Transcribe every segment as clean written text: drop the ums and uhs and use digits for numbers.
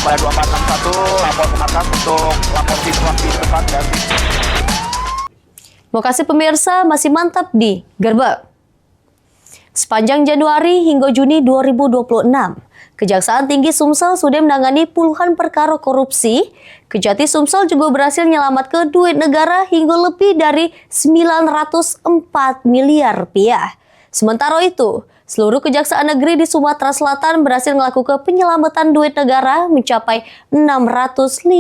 Mulai 2461 lapor ke markas untuk lapor situasi depan dan Lokasi pemirsa masih mantap di Gerbek. Sepanjang Januari hingga Juni 2026, Kejaksaan Tinggi Sumsel sudah menangani puluhan perkara korupsi. Kejati Sumsel juga berhasil menyelamatkan duit negara hingga lebih dari 904 miliar rupiah. Sementara itu, seluruh Kejaksaan Negeri di Sumatera Selatan berhasil melakukan penyelamatan duit negara mencapai 655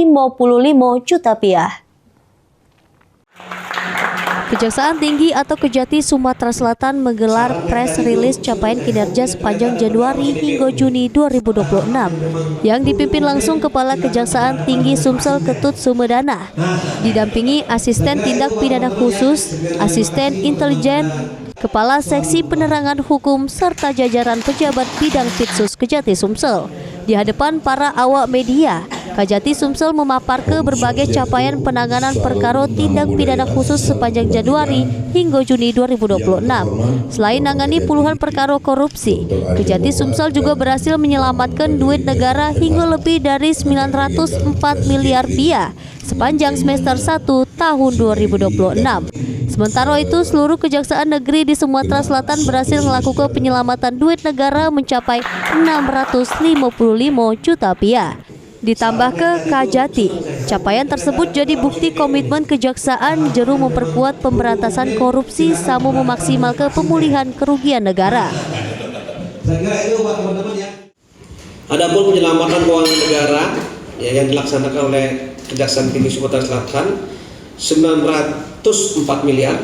juta rupiah. Kejaksaan Tinggi atau Kejati Sumatera Selatan menggelar press release capaian kinerja sepanjang Januari hingga Juni 2026 yang dipimpin langsung Kepala Kejaksaan Tinggi Sumsel Ketut Sumedana, didampingi Asisten Tindak Pidana Khusus, Asisten Intelijen, Kepala Seksi Penerangan Hukum, serta jajaran pejabat bidang Pitsus Kejati Sumsel. Di hadapan para awak media, Kejati Sumsel memaparkan berbagai capaian penanganan perkara tindak pidana khusus sepanjang Januari hingga Juni 2026. Selain nangani puluhan perkara korupsi, Kejati Sumsel juga berhasil menyelamatkan duit negara hingga lebih dari 904 miliar rupiah sepanjang semester 1 tahun 2026. Sementara itu, seluruh Kejaksaan Negeri di Sumatera Selatan berhasil melakukan penyelamatan duit negara mencapai 655 juta rupiah. Ditambah ke Kejati, capaian tersebut jadi bukti komitmen Kejaksaan jeru memperkuat pemberantasan korupsi sama memaksimalkan pemulihan kerugian negara. Adapun penyelamatan keuangan negara yang dilaksanakan oleh Kejaksaan Tinggi Sumatera Selatan 904 miliar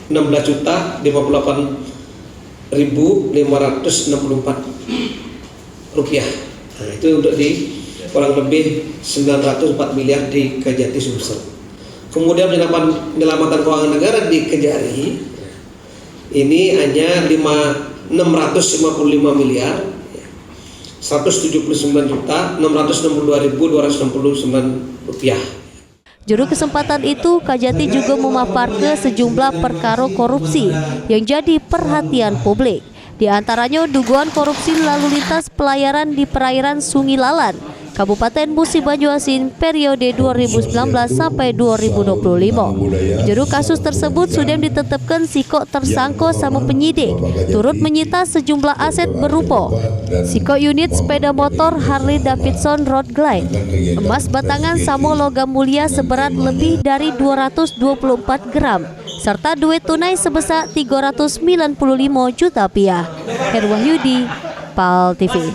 16 juta 58.564 rupiah. Nah, itu untuk di kurang lebih 904 miliar di Kejati Sumsel. Kemudian penyelamatan keuangan negara di Kejari ini hanya 655 miliar 179 juta 662.269 rupiah. Juru kesempatan itu, Kejati juga memaparkan sejumlah perkara korupsi yang jadi perhatian publik. Di antaranya dugaan korupsi lalu lintas pelayaran di perairan Sungai Lalan, Kabupaten Musi Banyu-Asin periode 2019 sampai 2025. Juru kasus tersebut sudah ditetapkan sikok tersangka sama penyidik, turut menyita sejumlah aset berupa sikok unit sepeda motor Harley Davidson Road Glide, emas batangan sama logam mulia seberat lebih dari 224 gram, serta duit tunai sebesar 395 juta rupiah. Herwahyudi, PAL TV.